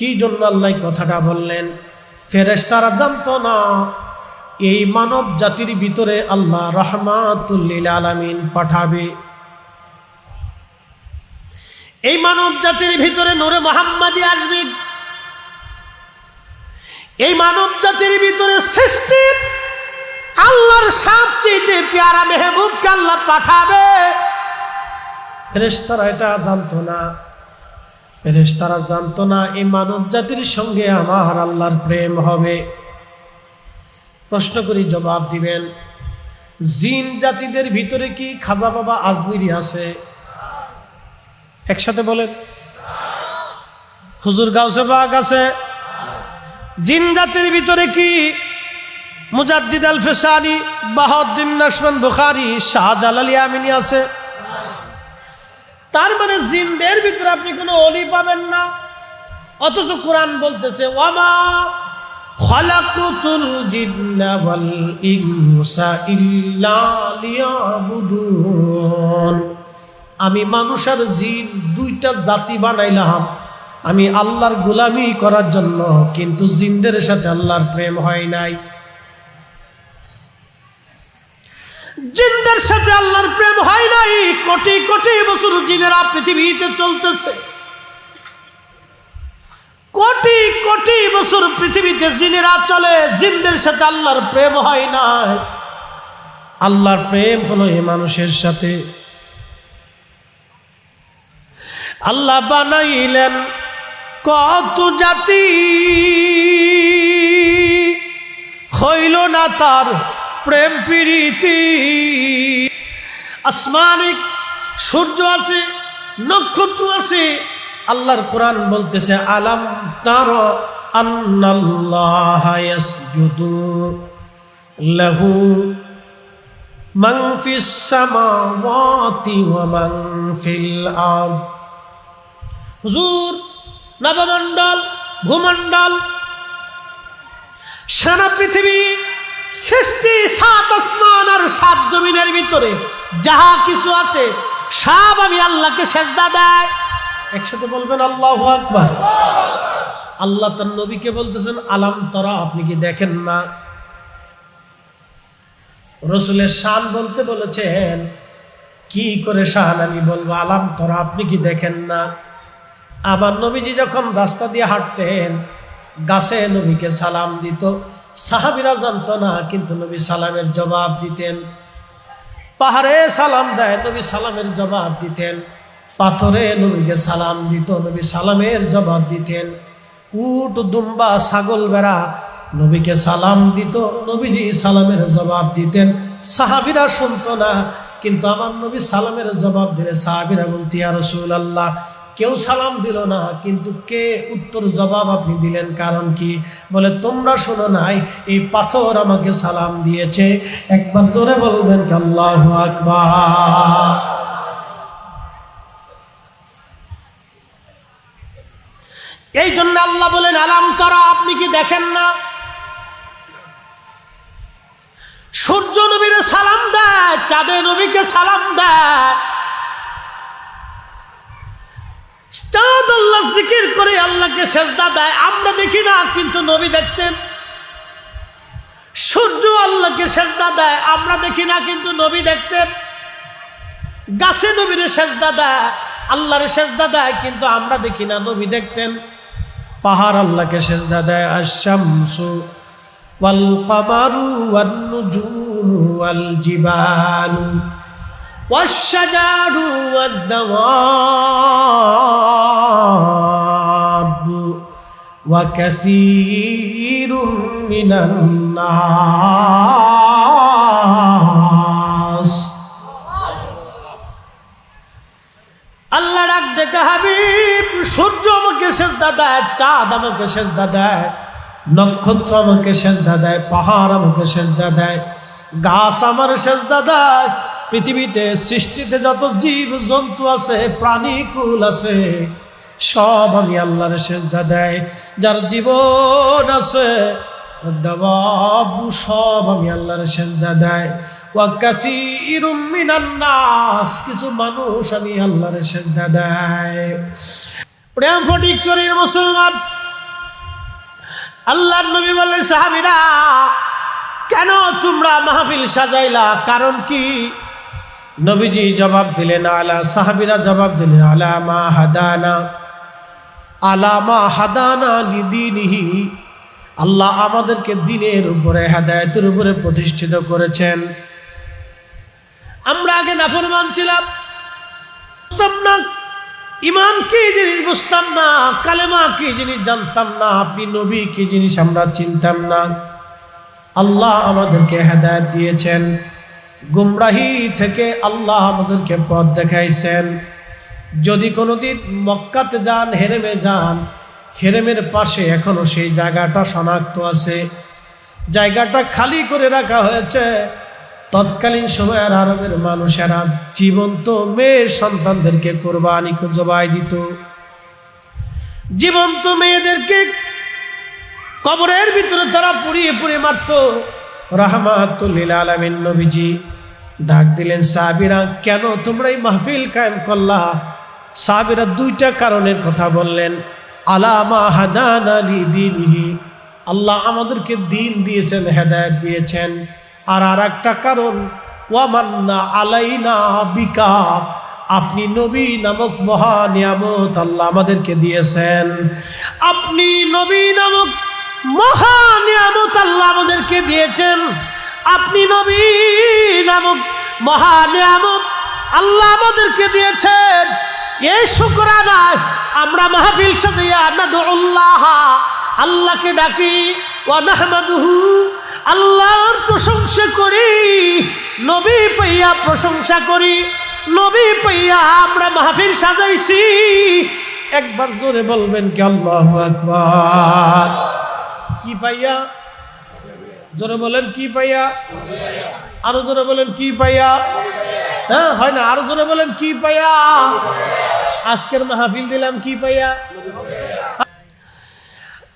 কি জন্য আল্লাহ কথাটা বললেন? ফেরেশতারা জানতো না এই মানব জাতির ভিতরে আল্লাহ রাহমাতুল লিল আলামিন পাঠাবে। এই মানব জাতির ভিতরে নূরে মুহাম্মাদি আসবে। এই মানব জাতির ভিতরে সৃষ্টির আল্লাহর সবচেয়ে প্যারা মেহবুবকে আল্লাহ পাঠাবে। ফেরেশতারা এটা জানতো না। ফেরেশতারা জানতো না এই মানব জাতির সঙ্গে আমার আল্লাহর প্রেম হবে। প্রশ্ন করি, জবাব দিবেন। জিন জাতিদের ভিতরে কি খাজা বাবা আজমিরি আছে? একসাথে বলেন। হুজুর গাউসে পাক আছে? জিন জাতির ভিতরে কি মুজাদ্দিদ আল ফিসানি, বাহাউদ্দিন নাশমান বুখারী, শাহজালাল ইয়ামিনী আছে? তার মানে জিনদের ভিতরে আপনি কোনো ওলি পাবেন না। অথচ কোরআন বলতেছে ওয়ামা খালাকুতুল জিন্না ওয়াল ইনসা ইল্লা লিয়াবুদুন। আমি মানুষ আর জিন দুইটা জাতি বানাইলাম আমি আল্লাহর গোলামি করার জন্য, কিন্তু জিনদের সাথে আল্লাহর প্রেম হয় নাই। জিনদের সাথে আল্লাহর প্রেম হয় নাই। কোটি কোটি বছর জিনেরা পৃথিবীতে চলতেছে। কোটি কোটি বছর পৃথিবীতে জিনেরা চলে, জিনদের সাথে আল্লাহর প্রেম হয় নাই। আল্লাহর প্রেম হলো এই মানুষের সাথে। আল্লাহ বানাইলেন কত জাতি, হইল না তার প্রেম প্রীতি। আসমানিক সূর্য আছে, নক্ষত্র আছে। আল্লাহর কোরআন বলতেছে আলাম তারা আন্নাল্লাহা ইয়াসজুদু লাহু মান ফিস সামাওয়াতি ওয়া মান ফিল আরদ। হুজুর, নবমণ্ডল, ভূমণ্ডল, সারা পৃথিবী সৃষ্টি, 7 আসমান আর 7 জমিনের ভিতরে যাহা কিছু আছে সব আমি আল্লাহকে সেজদা দেয়। একসাথে বলবেন আল্লাহু আকবার। আল্লাহ তার নবীকে বলতেছেন আলাম তারা, আপনি কি দেখেন না? রাসূলের শান বলতে বলেছেন, কি করে শান আমি বলবো? আলাম তারা, আপনি কি দেখেন না? আমার নবীজি যখন রাস্তা দিয়ে হাঁটতেন, গাছে নবীকে সালাম দিত। সাহাবীরা জানতো না, কিন্তু নবী সালামের জবাব দিতেন। পাহাড়ে সালাম দেয়, নবী সালামের জবাব দিতেন। পাথরে নবীকে সালাম দিত, নবী সালামের জবাব দিতেন। উট, দুম্বা, ছাগল, বেড়া নবীকে সালাম দিত, নবীজি সালামের জবাব দিতেন। সাহাবীরা শুনতো না, কিন্তু আমার নবী সালামের জবাব দিলে সাহাবীরা বলতো ইয়া রাসূলুল্লাহ, কেউ সালাম দিল না, কিন্তু কে উত্তর জবাব আপনি দিলেন, কারণ কি? বলে তোমরা শোনো নাই, এই পাথর আমাকে সালাম দিয়েছে। একবার জোরে বলবেন কি আল্লাহু আকবার। এই জন্য আল্লাহ বলেন আলাম তারা, আপনি কি দেখেন না? সূর্য নবীর সালাম দেয়, চাঁদে নবীকে সালাম দেয়। চাঁদ আল্লাহ জিকির করে আল্লাহকে সেজদা দেয়, আমরা দেখি না, কিন্তু নবী দেখতেন। সূর্য আল্লাহকে সেজদা দেয়, আমরা দেখি না, কিন্তু নবী দেখতেন। গাছে নবীরে সেজদা দেয়, আল্লাহরে সেজদা দেয়, কিন্তু আমরা দেখি না, নবী দেখতেন। পাহাড় আল্লাহকে সেজদা দেয়। আশ-শামসু ওয়াল কামারু ওয়ান নুজুমু ওয়াল জিবালু ওয়াশ-শাজারু ওয়াদ-দাওয়াবু ওয়া কাসীরুম মিনান নাস। আল্লাহ ডাক দেখে, হাবিব, সূর্য আমাকে সেজদা দেয়, চাঁদ আমাকে সেজদা দেয়, নক্ষত্র আমাকে সেজদা দেয়, পাহাড় আমাকে সেজদা দেয়, গাছ আমার সেজদা দেয়। পৃথিবীতে সৃষ্টিতে যত জীব জন্তু আছে, প্রাণীকুল আছে, সব আমি আল্লাহর সেজদা দেয়। যার জীবন আছে, দাওয়াবু, সব আমি আল্লাহর সেজদা দেয়। ওয়া কাসীরুম মিনান নাস, কিছু মানুষ আমি আল্লাহর সেজদা দেয়। প্রেম ফটিক শরীর মুসলমান, আল্লাহর নবী বললেন, সাহাবীরা কেন তোমরা মাহফিল সাজাইলা, কারণ কি? নবীজি জবাব দিলেন, সাহাবীরা জবাব দিলেন, আলা মা হাদানা লিদীনিহি, আল্লাহ আমাদেরকে দ্বীনের উপরে, হেদায়েতের উপরে প্রতিষ্ঠিত করেছেন। আমরা আগে নাফরমান ছিলাম, বুঝতাম না ঈমান কি জিনিস, বুঝতাম না কালেমা কি জিনিস, জানতাম না আপনি নবী কি জিনিস আমরা চিনতাম না। আল্লাহ আমাদেরকে হেদায়েত দিয়েছেন, গুমরাহি থেকে আল্লাহ আমাদেরকে পথ দেখাইছেন। যদি কোনোদিন মক্কাতে যান, হেরেমে যান, হেরেমের পাশে এখনো সেই জায়গাটা শনাক্ত আছে, জায়গাটা খালি করে রাখা হয়েছে। তৎকালীন সময়ের আরবের মানুষেরা জীবন্ত মেয়ের সন্তানদেরকে কোরবানি জবাই দিত, জীবন্ত মেয়েদেরকে কবরের ভিতরে তারা পুড়িয়ে পুড়িয়ে মারত। রাহমাতুল লিল আলামিন নবীজি ডাক দিলেন, সাহাবীরা কেন তোমরা এই মাহফিল কায়েম করলা? সাহাবীরা দুইটা কারণের কথা বললেন। আলা মা হাদানা লিদীনিহি, আল্লাহ আমাদেরকে দ্বীন দিয়েছেন, হেদায়েত দিয়েছেন। আর আরেকটা কারণ, ওয়া মান্না আলাইনা বিকা, আপনি নবী নামক মহা নিয়ামত আল্লাহ আমাদেরকে দিয়েছেন। আপনি নবী নামক মহা নিয়ামত আল্লাহ আমাদেরকে দিয়েছেন। আপনি নবী নামক মহা নিয়ামত আল্লাহ আমাদেরকে দিয়েছেন। এই শুকরানা আমরা মাহফিল সাজিয়া নাদউল্লাহ, আল্লাহকে ডাকি, ওয়া নাহমাদুহু, আল্লাহর প্রশংসা করি, নবী পাইয়া প্রশংসা করি, নবী পাইয়া আমরা মাহফিল সাজাইছি। একবার জোরে বলবেন কি আল্লাহু আকবার। কি পাইয়া? জোরে বলেন কি পাইয়া? আরো জোরে বলেন কি পাইয়া? হ্যাঁ হয় না, আরো জোরে বলেন কি পাইয়া? আজকের মাহফিল দিলাম কি পাইয়া?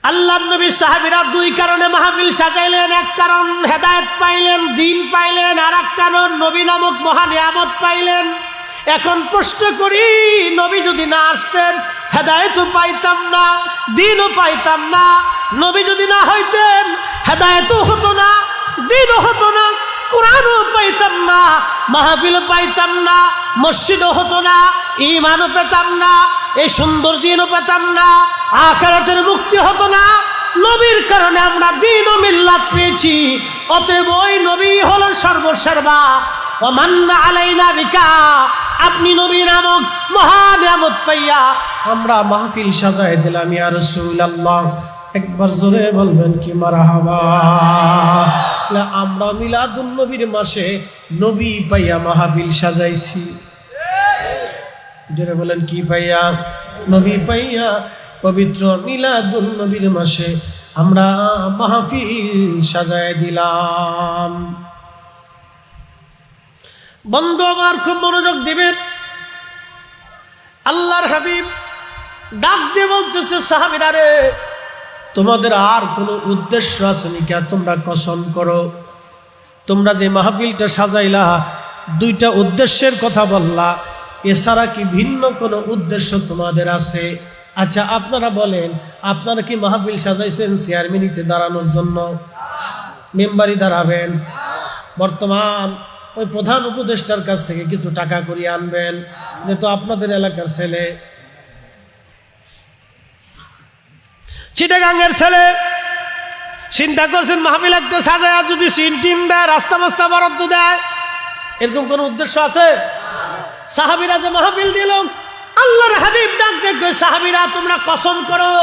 আল্লাহর নবী সাহাবীরা দুই কারণে মাহফিল সাজাইলেন। এক কারণ হেদায়েত পাইলেন, দ্বীন পাইলেন, আর এক কারণ নবী নামক মহা নিয়ামত পাইলেন। এখন প্রশ্ন করি, নবী যদি না আসতেন হেদায়েতও পাইতাম না, দ্বীনও পাইতাম না। নবী যদি না হইতেন হেদায়েতও হতো না, দ্বীনও হতো না, কোরআনও পাইতাম না, মাহফিলও পাইতাম না, মসজিদও হতো না, ঈমানও পেতাম না, এই সুন্দর দিনও পেতাম না, আখিরাতের মুক্তি হতো না। নবীর কারণে আমরা দ্বীন ও মিল্লাত পেয়েছি। অতএব ওই নবী হলেন সর্বসর্বা। ওয়া মান্না আলাইনা বিকা, আপনি নবী নামক মহা নিয়ামত পাইয়া আমরা মাহফিল সাজায় দিলাম ইয়া রাসূলুল্লাহ। একবার জোরে বলবেন কি মারহাবা। আমরা মিলাদুন নবীর মাসে নবী পাইয়া মাহফিল সাজাইছি। জোরে বলেন কি পাইয়া? নবী পাইয়া পবিত্র মিলাদুন নবীর মাসে আমরা মাহফিল সাজায় দিলাম। বন্ধু আমার খুব মনোযোগ দিবেন। আল্লাহর হাবিব ডাক দিয়ে বলতেছে, সাহাবীরা রে, তোমাদের আর কোনো উদ্দেশ্য আছে নাকি? তোমরা কসম করো, তোমরা যে মাহফিলটা সাজাইলা দুইটা উদ্দেশ্যের কথা বললা, এছাড়া কি ভিন্ন কোনো উদ্দেশ্য তোমাদের আছে? আচ্ছা আপনারা বলেন, আপনারা কি মাহফিল সাজাইছেন চেয়ারম্যানিতে দাঁড়ানোর জন্য? মেম্বারি দাঁড়াবেন? বর্তমান ওই প্রধান উপদেষ্টার কাছ থেকে কিছু টাকা করিয়ে আনবেন, যেহেতু আপনাদের এলাকার ছেলে, চিটাগাঙ্গের ছেলে। চিন্তা করছেন মাহফিল একটা সাজায় যদি সিন টিন দেয়, রাস্তা মাস্তা বরাদ্দ দেয়, এরকম কোন উদ্দেশ্য আছে? সাহাবীরা যে মাহফিল দিল, আল্লাহর হাবিব ডাক দেখবে, সাহাবীরা তোমরা কসম করো,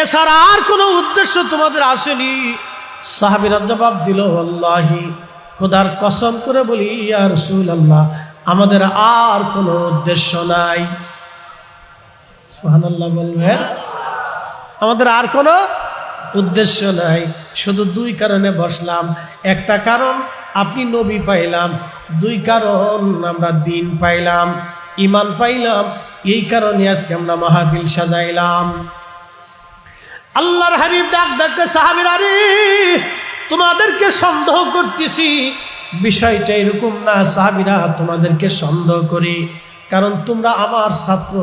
এছাড়া আর কোনো উদ্দেশ্য তোমাদের আসেনি? সাহাবীরা জবাব দিল, আল্লাহি, খোদার কসম করে বলি ইয়া রাসূলুল্লাহ, আমাদের আর কোনো উদ্দেশ্য নাই। সুবহানাল্লাহ বলবেন। আমাদের আর কোনো উদ্দেশ্য নাই, শুধু দুই কারণে বসলাম। একটা কারণ আপনি নবী পাইলাম, দুই কারণ আমরা দ্বীন পাইলাম, ঈমান পাইলাম। এই কারণে আজকে আমরা মাহফিল সাজাইলাম। আল্লাহর হাবিব ডাক ডাকে, সাহাবীরা রে, তোমাদেরকে সন্দেহ করতেছি, বিষয়টা এরকম না। সাহাবীরা তোমাদেরকে সন্দেহ করি, কারণ তোমরা আমার ছাত্র,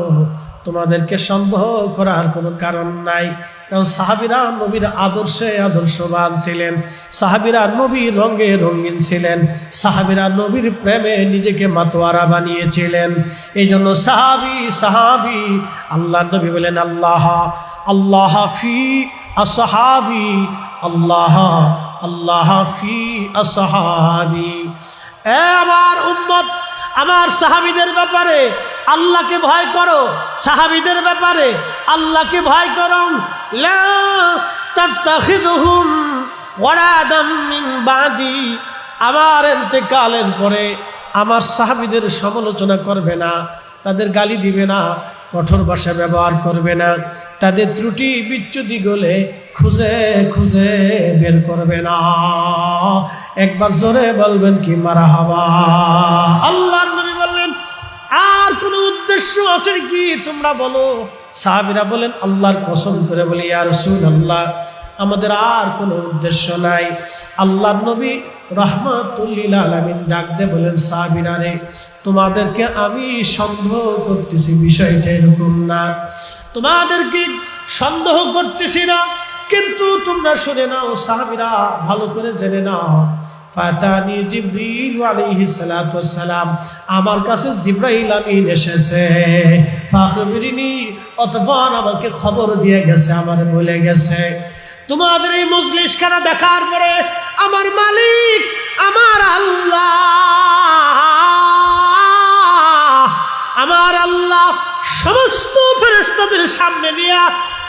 তোমাদেরকে সন্দেহ করার কোনো কারণ নাই। কারণ সাহাবীরা নবীর আদর্শে আদর্শবান ছিলেন, সাহাবীরা নবীর রঙে রঙিন ছিলেন, সাহাবীরা নবীর প্রেমে নিজেকে মাতোয়ারা বানিয়েছিলেন। এই জন্য সাহাবী আল্লাহ নবী বলেন আল্লাহ আল্লাহ ফি আসহাবি, আল্লাহ আল্লাহ ফি আসহাবি। আমার উম্মত, আমার সাহাবীদের ব্যাপারে আল্লাহকে ভয় করো, সাহাবীদের ব্যাপারে আল্লাহকে ভয় করো। লা তাত্তাখিযুহুম ওয়ারাদাম মিন বাদি, আমার ইন্তেকালের পরে আমার সাহাবীদের সমালোচনা করবে না, তাদের গালি দিবে না, কঠোর ভাষা ব্যবহার করবে না, তাদের ত্রুটি বিচ্যুতিগুলো খুঁজে খুঁজে বের করবে না। একবার জোরে বলবেন কি মারহাবা। আল্লাহর নবী বললেন আর কোনো উদ্দেশ্য আছে কি তোমরা বলো। সাহাবীরা বলেন আল্লাহর কসম করে বলি ইয়া রাসূলুল্লাহ, আমাদের আর কোনো উদ্দেশ্য নাই। আল্লাহর নবী রাহমাতুল লিল আলামিন ডাক দিয়ে বলেন সাহাবীরা রে, তোমাদেরকে আমি সন্দেহ করতেছি বিষয়টা এরকম না, তোমাদেরকে সন্দেহ করতেছি না, কিন্তু তোমরা শুনে নাও সাহাবীরা ভালো করে জেনে নাও। ফাতানি জিবরিল আলাইহিস সালাতু ওয়াস সালাম, আমার কাছে জিবরাইল আমিন এসেছে। ফাখবিরিনি, অতঃপর আমাকে খবর দিয়ে গেছে, আমারে বলে গেছে তোমাদের এই মজলিসখানা দেখার পরে আমার মালিক আমার আল্লাহ সমস্ত ফেরেশতাদের সামনে নিয়ে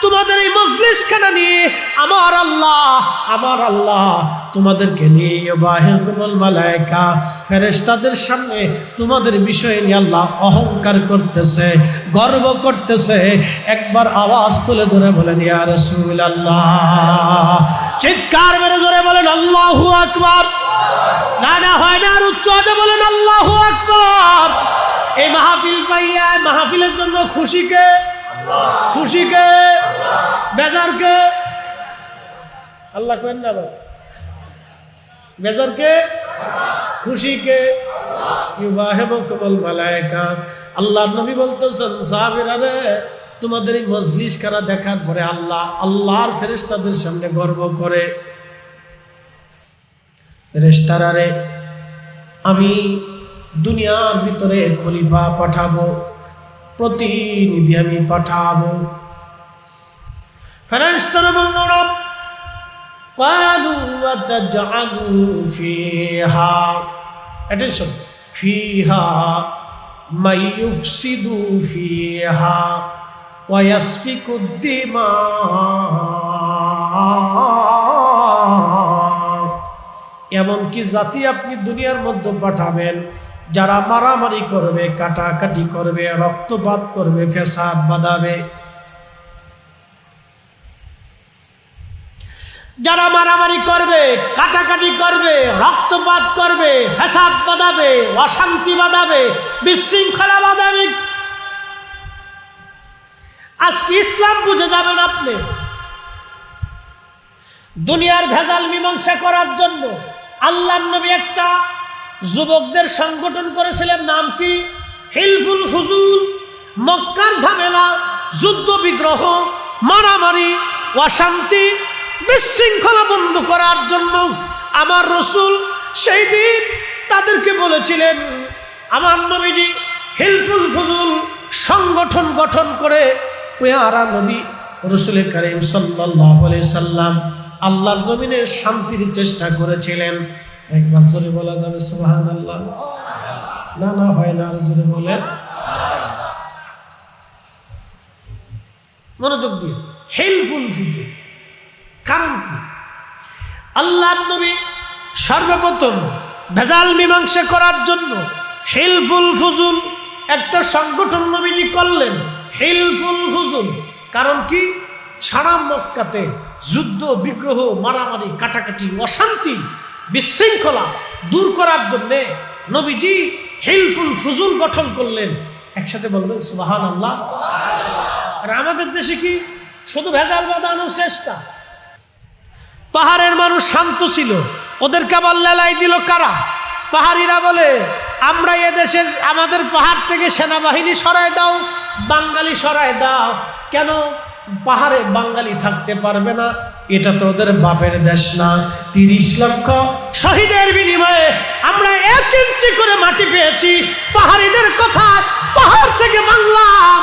তোমাদের এই মজলিসখানা নিয়ে আমার আল্লাহ তোমাদেরকে নিয়ে বাহিরকুমুল মালায়েকা ফেরেশতাদের সামনে তোমাদের বিষয় নিয়ে আল্লাহ অহংকার করতেছে, গর্ব করতেছে। একবার আওয়াজ তুলে ধরে বলেন ইয়া রাসূলুল্লাহ, চিৎকার মেরে ধরে বলেন আল্লাহু আকবার। না হয় না, আর উচ্চ আওয়াজে বলেন আল্লাহু আকবার। এই মাহফিল পাইয়া মাহফিলের জন্য খুশিকে বেজারকে আল্লাহ কেন না, বেজারকে খুশিকে ইউবাহিবুকুমুল মালায়েকা। আল্লাহর নবী বলতেছেন সাহাবীরা রে, তোমাদের এই মজলিসখানা দেখার পরে আল্লাহর ফেরেশতাদের সামনে গর্ব করে, ফেরেশতারা রে আমি দুনিয়ার ভিতরে খলিফা পাঠাবো, প্রতিনিধি আমি পাঠাবো। ফেরেশতারা বলল রব ক্বালু ওয়া তাজআলু ফিহা, অ্যাটেনশন, ফিহা মাই ইউফসিদু ফিহা ওয়া ইয়াসফিকুদ দিমা। এমন কি জাতি আপনি দুনিয়ার মধ্যে পাঠাবেন যারা মারামারি করবে, কাটাকাটি করবে, রক্তপাত করবে, ফেসাদ বাঁধাবে। যারা মারামারি করবে, কাটাকাটি করবে, রক্তপাত করবে, ফেসাদ বাঁধাবে, অশান্তি বাঁধাবে, বিশৃঙ্খলা বাঁধাবে। আজকে ইসলাম বুঝে যাবেন আপনি। দুনিয়ার ভেজাল মীমাংসা করার জন্য আল্লাহর নবী একটা যুবকদের সংগঠন করেছিলেন, নাম কি? হিলফুল ফুজুল। মক্কার ঝামেলা, যুদ্ধ বিগ্রহ, মারামারি, অশান্তি, বিশৃঙ্খলা বন্ধ করার জন্য আমার রাসূল সেই দিন তাদেরকে বলেছিলেন, আমার নবীজি হিলফুল ফুজুল সংগঠন গঠন করে পেয়ারা নবী রাসূল করিম সাল্লাল্লাহু আলাইহি সাল্লাম আল্লাহর জমিনে শান্তির চেষ্টা করেছিলেন। একবার জোরে বলা যাবে সুবহানাল্লাহ? না হয় না, আর জোরে বলে মনোযোগ দিয়ে। হিলফুল ফুজুল কারণ কি? আল্লাহর নবী সর্বপ্রথম ভেজাল মীমাংসা করার জন্য হিলফুল ফুজুল একটা সংগঠন নবীজি করলেন। হিলফুল ফুজুল কারণ কি? সারা মক্কাতে যুদ্ধ বিগ্রহ, মারামারি, কাটাকাটি, অশান্তি, বিশৃঙ্খলা দূর করার জন্য নবীজি হিলফুল ফুজুল গঠন করলেন। একসাথে বলবেন সুবহানাল্লাহ। আর আমাদের দেশে কি শুধু ভেজাল বাঁধানোর চেষ্টা? পাহাড়ের মানুষ শান্ত ছিল, ওদেরকে আবার লেলাই দিল কারা? পাহাড়িরা বলে আমরা এদেশের আমাদের পাহাড় থেকে সেনাবাহিনী সরায় দাও, বাঙালি সরায় দাও। কেন পাহাড়ে বাঙালি থাকতে পারবে না? এটা তো ওদের বাপের দেশ না। 30 লক্ষ শহীদের বিনিময়ে আমরা 1 ইঞ্চি করে মাটি পেয়েছি। পাহাড়িদের কথা, পাহাড় থেকে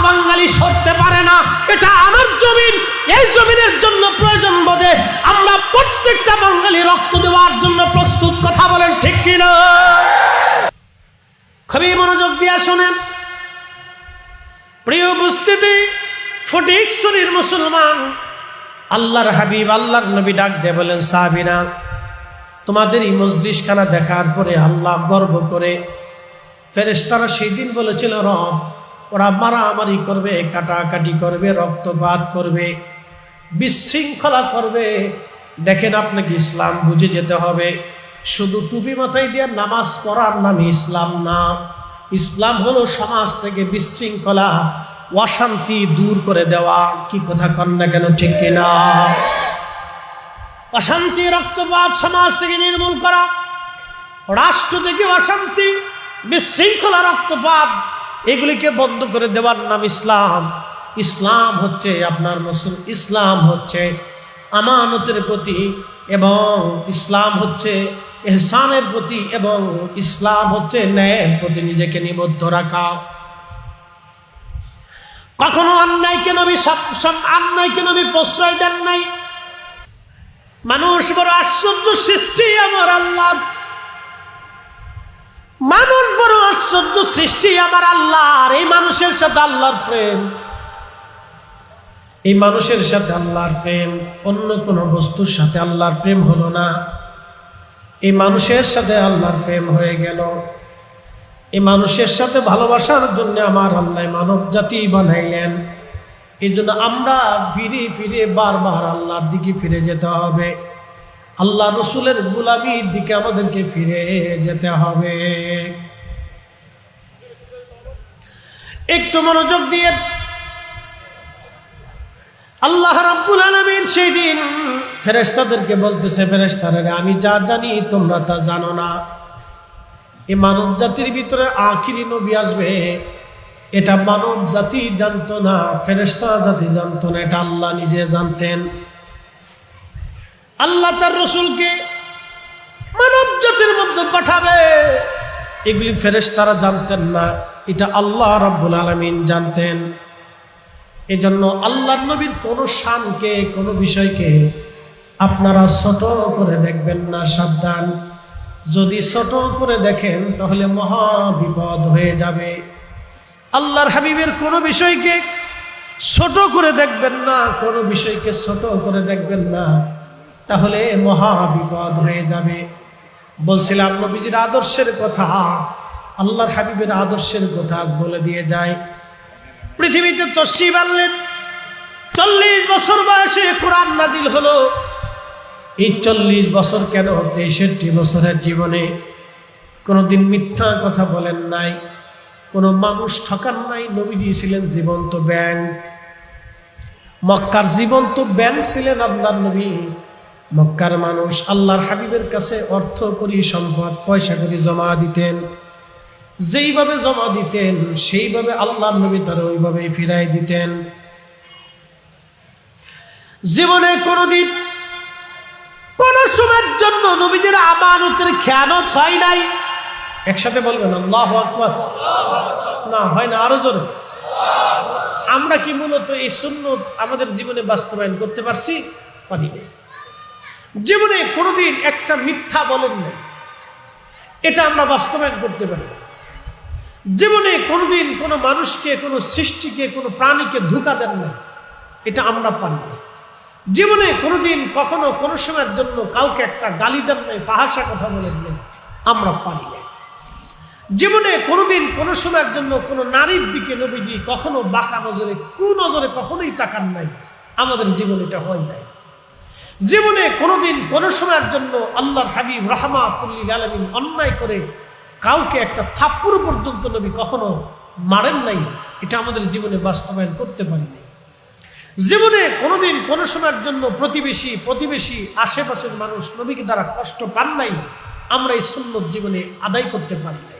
বাঙালি সরতে পারে না। এটা আমার জমিন, এই জমিনের জন্য প্রয়োজন বোধে আমরা প্রত্যেকটা বাঙালি রক্ত দেওয়ার জন্য প্রস্তুত। কথা বলেন ঠিক কিনা? খুবই মনোযোগ দিয়ে শোনেন প্রিয় উপস্থিতি, ফটিকছড়ির মুসলমান, আল্লাহর হাবিব আল্লাহর নবী ডাক দিয়ে বলেন, সাহাবীরা, তোমাদের এই মজলিসখানা দেখার পরে আল্লাহ গর্ব করে, ফেরেশতারা সেই দিন বলেছিল, রব, ওরা মারামারি করবে, কাটাকাটি করবে, রক্তপাত করবে, বিশৃঙ্খলা করবে। দেখেন, আপনাকে ইসলাম বুঝে যেতে হবে। শুধু টুপি মাথায় দিয়ে নামাজ পড়ার নামে ইসলাম না। ইসলাম হলো সমাজ থেকে বিশৃঙ্খলা, অশান্তি দূর করে দেওয়া। কি কথা কন না কেন, ঠিক কিনা? অশান্তি, রক্তপাত সমাজ থেকে নির্মূল করা, রাষ্ট্র থেকে অশান্তি, বিশৃঙ্খলা, রক্তপাত, এগুলিকে বন্ধ করে দেওয়ার নাম ইসলাম। ইসলাম হচ্ছে আপনার ইসলাম হচ্ছে আমানতের প্রতি, এবং ইসলাম হচ্ছে ইহসানের প্রতি, এবং ইসলাম হচ্ছে ন্যায়ের প্রতি নিজেকে নিবদ্ধ রাখা। কখনো অন্যায়কে নবী প্রশ্রয় দেন নাই। মানুষ বড় আশ্চর্য সৃষ্টি আমার আল্লাহর, মানুষ বড় আশ্চর্য সৃষ্টি আমার আল্লাহর। এই মানুষের সাথে আল্লাহর প্রেম, এই মানুষের সাথে আল্লাহর প্রেম, অন্য কোনো বস্তুর সাথে আল্লাহর প্রেম হলো না। এই মানুষের সাথে আল্লাহর প্রেম হয়ে গেল। এই মানুষের সাথে ভালোবাসার জন্য আমার আল্লাহ মানব জাতি বানাইলেন। এই জন্য আমরা ফিরে ফিরে বারবার আল্লাহর দিকে ফিরে যেতে হবে। আল্লাহ রসুলের গোলামির দিকে আমাদেরকে ফিরে যেতে হবে। একটু মনোযোগ দিয়ে, আল্লাহ রাব্বুল আলামিন সেই দিন ফেরেশতাদেরকে বলতেছে, ফেরেশতারা, আমি যা জানি তোমরা তা জানো না। এই মানব জাতির ভিতরে আখিরি নবী আসবে, এটা মানব জাতি জানতো না, ফেরেশতা জাতি জানতো না, এটা আল্লাহ নিজে জানতেন। আল্লাহ তার রসুলকে মানব জাতির মধ্যে পাঠাবে, এগুলি ফেরেশতারা জানতেন না, এটা আল্লাহ রাব্বুল আলামিন জানতেন। এই জন্য আল্লাহর নবীর কোন শানকে, কোন বিষয়কে আপনারা ছোট করে দেখবেন না, সাবধান। যদি ছোট করে দেখেন তাহলে মহা বিপদ হয়ে যাবে। আল্লাহর হাবিবের কোনো বিষয়কে ছোট করে দেখবেন না, কোনো বিষয়কে ছোট করে দেখবেন না, তাহলে মহা বিপদ হয়ে যাবে। বলছিলাম নবীজির আদর্শের কথা, আল্লাহর হাবিবের আদর্শের কথা আজ বলে দিয়ে যায়। পৃথিবীতে তশরিফ আনলেন, 40 বছর বয়সে কোরআন নাজিল হলো। এই 40 বছর কেন, 63 বছরের জীবনে কোনোদিন মিথ্যা কথা বলেন নাই, কোনো মানুষ ঠকান নাই। নবীজি ছিলেন জীবন্ত ব্যাংক, মক্কার জীবন্ত ব্যাংক ছিলেন আল্লাহর নবী। মক্কার মানুষ আল্লাহর হাবিবের কাছে অর্থ করি, সম্পদ, পয়সা করি জমা দিতেন। যেইভাবে জমা দিতেন সেইভাবে আল্লাহর নবী তারা ওইভাবেই ফিরাই দিতেন। জীবনে কোনোদিন কোন সময়ের জন্য নবীদের আমানতের খেয়ানত হয় নাই। একসাথে বলবেন আল্লাহু আকবার। না হয় না, আরো জোরে। আমরা কি মূলত এই সুন্নত আমাদের জীবনে বাস্তবায়ন করতে পারছি? পারি না। জীবনে কোনোদিন একটা মিথ্যা বলেন নাই, এটা আমরা বাস্তবায়ন করতে পারি না। জীবনে কোনোদিন কোনো মানুষকে, কোনো সৃষ্টিকে, কোনো প্রাণীকে ধোঁকা দেন নাই, এটা আমরা পারি না। জীবনে কোনোদিন কখনো কোনো সময়ের জন্য কাউকে একটা গালি দেন নাই, ফাহাসা কথা বলেন নাই, আমরা পারি না। জীবনে কোনোদিন কোনো সময়ের জন্য কোনো নারীর দিকে নবীজি কখনো বাঁকা নজরে, কুনজরে কখনোই তাকান নাই, আমাদের জীবনে এটা হয় নাই। জীবনে কোনোদিন কোনো সময়ের জন্য আল্লাহর হাবিব রাহমাতুল লিল আলামিন অন্যায় করে কাউকে একটা থাপ্পড় পর্যন্ত নবী কখনো মারেন নাই, এটা আমাদের জীবনে বাস্তবায়ন করতে পারি নাই। জীবনে কোনোদিন কোনো সময়ের জন্য প্রতিবেশী আশেপাশের মানুষ নবীকে দ্বারা কষ্ট পান নাই, আমরা এই সুন্নত জীবনে আদায় করতে পারি না।